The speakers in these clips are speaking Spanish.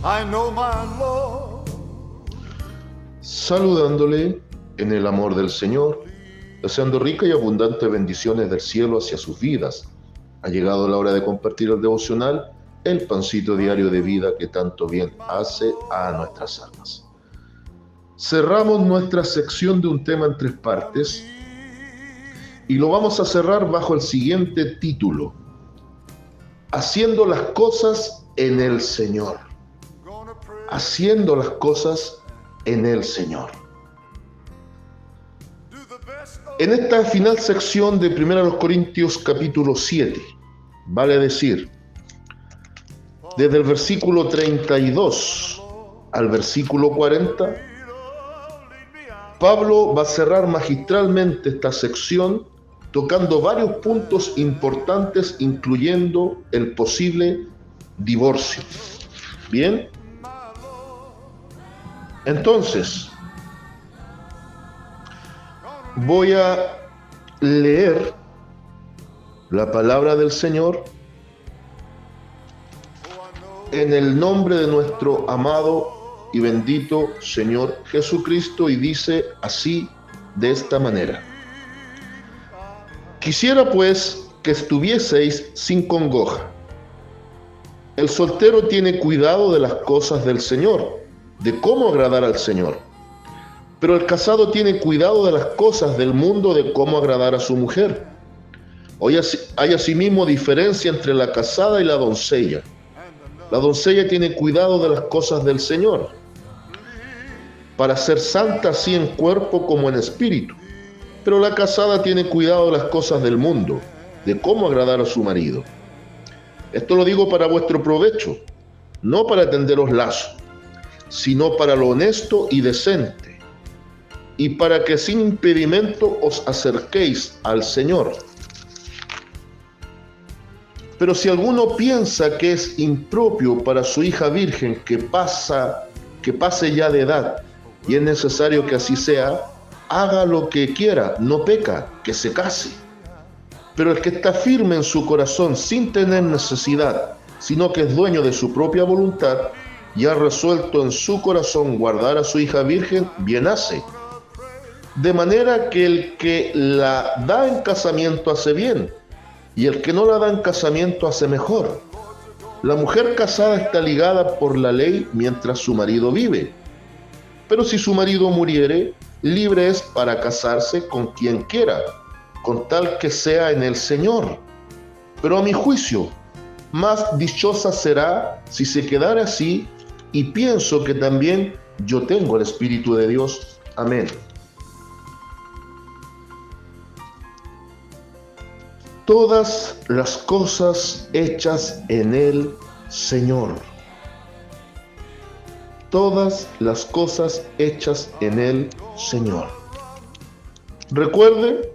I know my Lord. Saludándole en el amor del Señor, deseando rica y abundante bendiciones del cielo hacia sus vidas. Ha llegado la hora de compartir el devocional, el pancito diario de vida que tanto bien hace a nuestras almas. Cerramos nuestra sección de un tema en 3 partes y lo vamos a cerrar bajo el siguiente título: Haciendo las cosas en el Señor. Haciendo las cosas en el Señor. En esta final sección de 1 Corintios capítulo 7, vale decir, desde el versículo 32 al versículo 40, Pablo va a cerrar magistralmente esta sección tocando varios puntos importantes, incluyendo el posible divorcio. Bien, entonces voy a leer la palabra del Señor en el nombre de nuestro amado y bendito Señor Jesucristo, y dice así, de esta manera: Quisiera pues que estuvieseis sin congoja. El soltero tiene cuidado de las cosas del Señor, de cómo agradar al Señor. Pero el casado tiene cuidado de las cosas del mundo, de cómo agradar a su mujer. Hoy hay asimismo diferencia entre la casada y la doncella. La doncella tiene cuidado de las cosas del Señor, para ser santa así en cuerpo como en espíritu. Pero la casada tiene cuidado de las cosas del mundo, de cómo agradar a su marido. Esto lo digo para vuestro provecho, no para tenderos lazo, sino para lo honesto y decente, y para que sin impedimento os acerquéis al Señor. Pero si alguno piensa que es impropio para su hija virgen que pase ya de edad, y es necesario que así sea, haga lo que quiera, no peca, que se case. Pero el que está firme en su corazón sin tener necesidad, sino que es dueño de su propia voluntad, y ha resuelto en su corazón guardar a su hija virgen, bien hace. De manera que el que la da en casamiento hace bien, y el que no la da en casamiento hace mejor. La mujer casada está ligada por la ley mientras su marido vive. Pero si su marido muriere, libre es para casarse con quien quiera, con tal que sea en el Señor. Pero a mi juicio, más dichosa será si se quedara así, y pienso que también yo tengo el Espíritu de Dios. Amén. Todas las cosas hechas en el Señor. Todas las cosas hechas en el Señor. Recuerde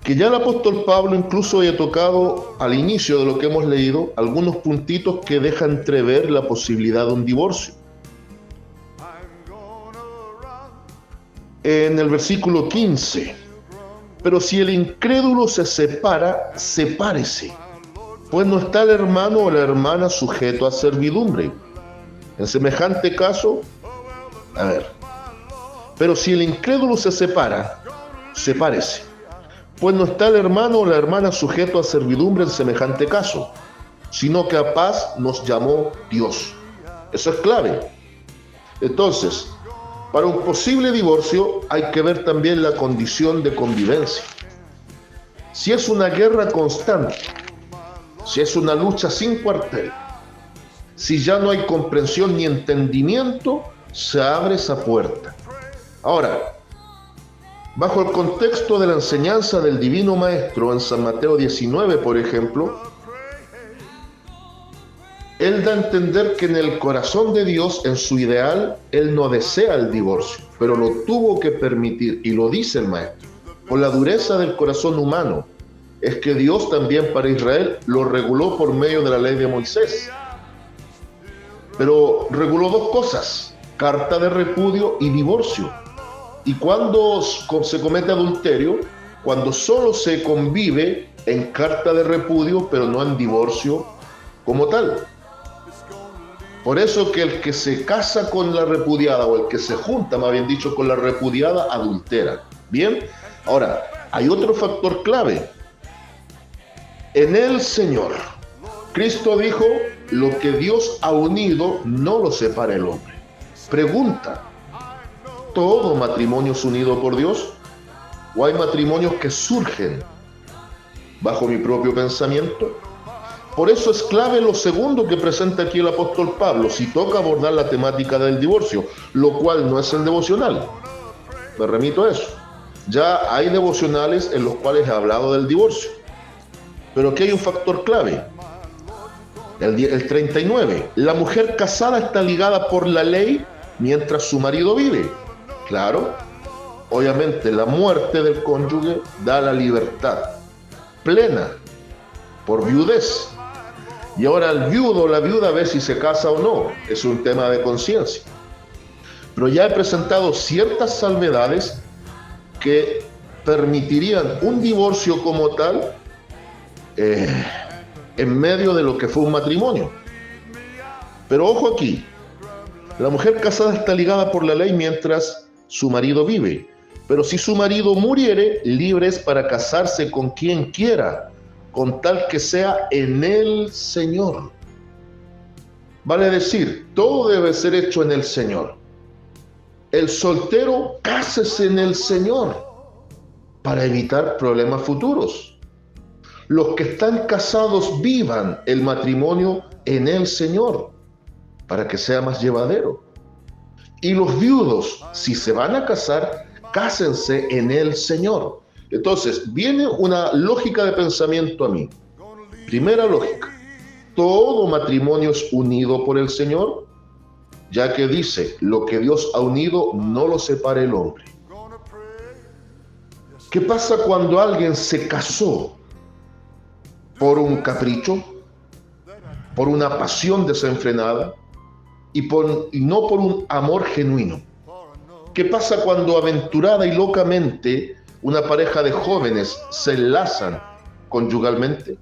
que ya el apóstol Pablo incluso había tocado al inicio de lo que hemos leído algunos puntitos que dejan entrever la posibilidad de un divorcio. En el versículo 15, pero si el incrédulo se separa, sepárese, pues no está el hermano o la hermana sujeto a servidumbre. En semejante caso, pero si el incrédulo se separa, sepárese, pues no está el hermano o la hermana sujeto a servidumbre en semejante caso, sino que a paz nos llamó Dios. Eso es clave. Entonces, para un posible divorcio hay que ver también la condición de convivencia. Si es una guerra constante, si es una lucha sin cuartel, si ya no hay comprensión ni entendimiento, se abre esa puerta. Ahora, bajo el contexto de la enseñanza del Divino Maestro en San Mateo 19, por ejemplo, Él da a entender que en el corazón de Dios, en su ideal, Él no desea el divorcio, pero lo tuvo que permitir, y lo dice el Maestro, por la dureza del corazón humano. Es que Dios también para Israel lo reguló por medio de la ley de Moisés. Pero reguló dos cosas: carta de repudio y divorcio. Y cuando se comete adulterio, cuando solo se convive en carta de repudio, pero no en divorcio como tal. Por eso que el que se casa con la repudiada, o el que se junta, más bien dicho, con la repudiada, adultera. Bien, ahora, hay otro factor clave. En el Señor, Cristo dijo, lo que Dios ha unido, no lo separa el hombre. Pregunta, ¿todo matrimonio es unido por Dios? ¿O hay matrimonios que surgen bajo mi propio pensamiento? Por eso es clave lo segundo que presenta aquí el apóstol Pablo, si toca abordar la temática del divorcio, lo cual no es el devocional. Me remito a eso. Ya hay devocionales en los cuales he hablado del divorcio. Pero aquí hay un factor clave. El 39. La mujer casada está ligada por la ley mientras su marido vive. Claro, obviamente la muerte del cónyuge da la libertad plena por viudez. Y ahora el viudo o la viuda ve si se casa o no. Es un tema de conciencia. Pero ya he presentado ciertas salvedades que permitirían un divorcio como tal en medio de lo que fue un matrimonio. Pero ojo aquí, la mujer casada está ligada por la ley mientras su marido vive. Pero si su marido muriere, libre es para casarse con quien quiera, con tal que sea en el Señor. Vale decir, todo debe ser hecho en el Señor. El soltero, cásese en el Señor para evitar problemas futuros. Los que están casados vivan el matrimonio en el Señor para que sea más llevadero. Y los viudos, si se van a casar, cásense en el Señor. Entonces, viene una lógica de pensamiento a mí. Primera lógica, todo matrimonio es unido por el Señor, ya que dice, lo que Dios ha unido no lo separa el hombre. ¿Qué pasa cuando alguien se casó por un capricho, por una pasión desenfrenada y no por un amor genuino? ¿Qué pasa cuando aventurada y locamente una pareja de jóvenes se enlazan conyugalmente?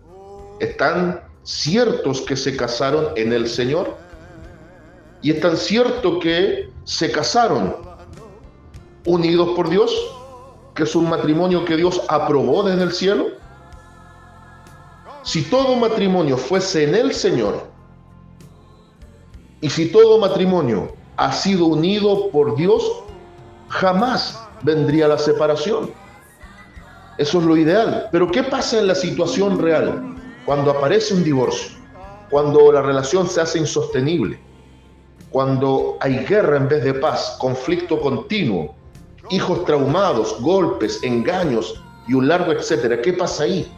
¿Están ciertos que se casaron en el Señor? ¿Y están ciertos que se casaron unidos por Dios? ¿Que es un matrimonio que Dios aprobó desde el cielo? Si todo matrimonio fuese en el Señor, y si todo matrimonio ha sido unido por Dios, jamás vendría la separación. Eso es lo ideal. Pero ¿qué pasa en la situación real? Cuando aparece un divorcio, cuando la relación se hace insostenible, cuando hay guerra en vez de paz, conflicto continuo, hijos traumados, golpes, engaños y un largo etcétera. ¿Qué pasa ahí?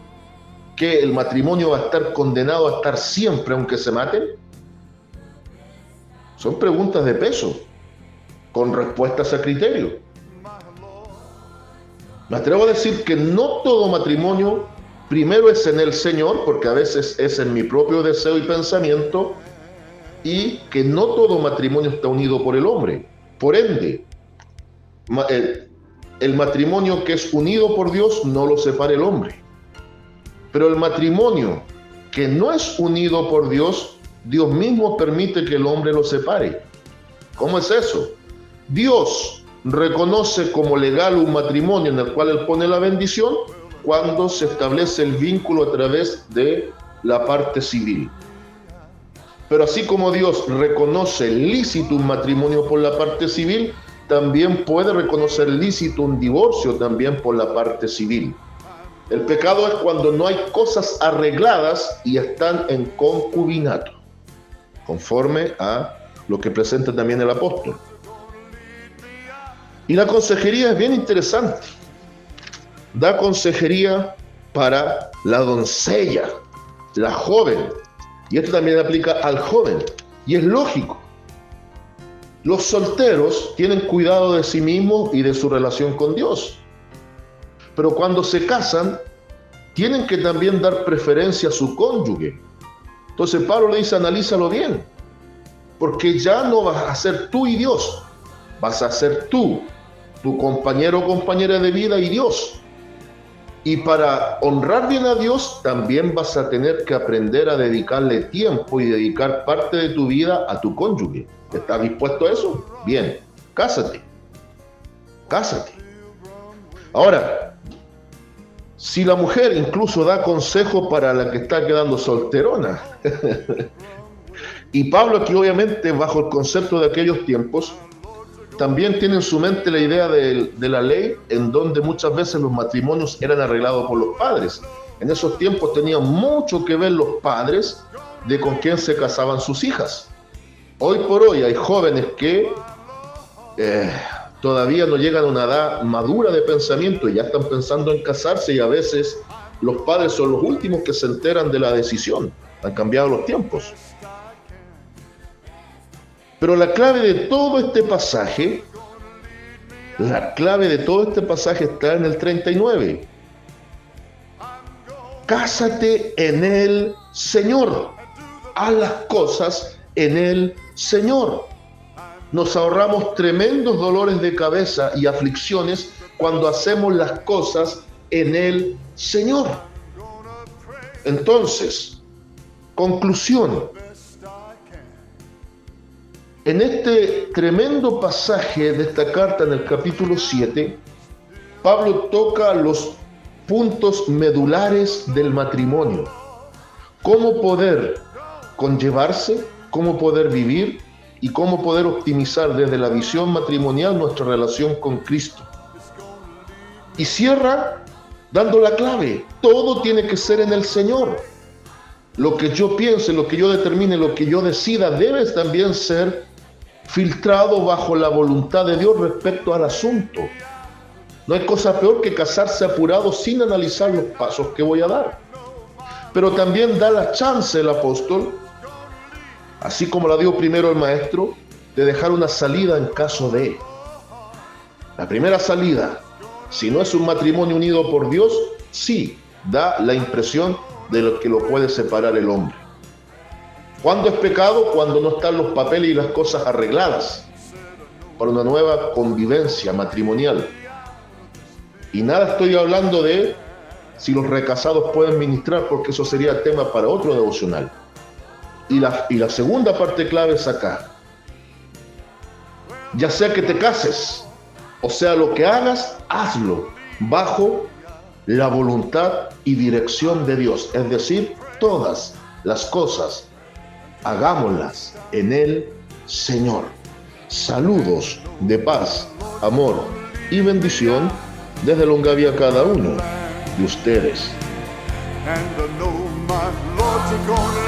¿Que el matrimonio va a estar condenado a estar siempre aunque se maten? Son preguntas de peso, con respuestas a criterio. Me atrevo a decir que no todo matrimonio primero es en el Señor, porque a veces es en mi propio deseo y pensamiento, y que no todo matrimonio está unido por el hombre. Por ende, el matrimonio que es unido por Dios no lo separa el hombre. Pero el matrimonio que no es unido por Dios, Dios mismo permite que el hombre lo separe. ¿Cómo es eso? Dios reconoce como legal un matrimonio en el cual Él pone la bendición cuando se establece el vínculo a través de la parte civil. Pero así como Dios reconoce lícito un matrimonio por la parte civil, también puede reconocer lícito un divorcio también por la parte civil. El pecado es cuando no hay cosas arregladas y están en concubinato, conforme a lo que presenta también el apóstol. Y la consejería es bien interesante. Da consejería para la doncella, la joven. Y esto también aplica al joven. Y es lógico. Los solteros tienen cuidado de sí mismos y de su relación con Dios. Pero cuando se casan, tienen que también dar preferencia a su cónyuge. Entonces Pablo le dice, analízalo bien. Porque ya no vas a ser tú y Dios. Vas a ser tú, tu compañero o compañera de vida y Dios. Y para honrar bien a Dios, también vas a tener que aprender a dedicarle tiempo y dedicar parte de tu vida a tu cónyuge. ¿Estás dispuesto a eso? Bien, cásate. Cásate. Ahora, si la mujer incluso da consejo para la que está quedando solterona, y Pablo aquí obviamente bajo el concepto de aquellos tiempos, también tiene en su mente la idea de la ley, en donde muchas veces los matrimonios eran arreglados por los padres. En esos tiempos tenían mucho que ver los padres de con quién se casaban sus hijas. Hoy por hoy hay jóvenes que todavía no llegan a una edad madura de pensamiento y ya están pensando en casarse, y a veces los padres son los últimos que se enteran de la decisión. Han cambiado los tiempos. Pero la clave de todo este pasaje, está en el 39. Cásate en el Señor. Haz las cosas en el Señor. Nos ahorramos tremendos dolores de cabeza y aflicciones cuando hacemos las cosas en el Señor. Entonces, conclusión. En este tremendo pasaje de esta carta, en el capítulo 7, Pablo toca los puntos medulares del matrimonio. Cómo poder conllevarse, cómo poder vivir y cómo poder optimizar desde la visión matrimonial nuestra relación con Cristo. Y cierra dando la clave. Todo tiene que ser en el Señor. Lo que yo piense, lo que yo determine, lo que yo decida, debe también ser filtrado bajo la voluntad de Dios respecto al asunto. No hay cosa peor que casarse apurado sin analizar los pasos que voy a dar. Pero también da la chance el apóstol, así como la dio primero el maestro, de dejar una salida en caso de. La primera salida, si no es un matrimonio unido por Dios, sí da la impresión de lo que lo puede separar el hombre. ¿Cuándo es pecado? Cuando no están los papeles y las cosas arregladas para una nueva convivencia matrimonial. Y nada estoy hablando de si los recasados pueden ministrar, porque eso sería tema para otro devocional. Y la segunda parte clave es acá. Ya sea que te cases, o sea lo que hagas, hazlo bajo la voluntad y dirección de Dios. Es decir, todas las cosas hagámoslas en el Señor. Saludos de paz, amor y bendición desde Longavia a cada uno de ustedes. And I know my Lord's gonna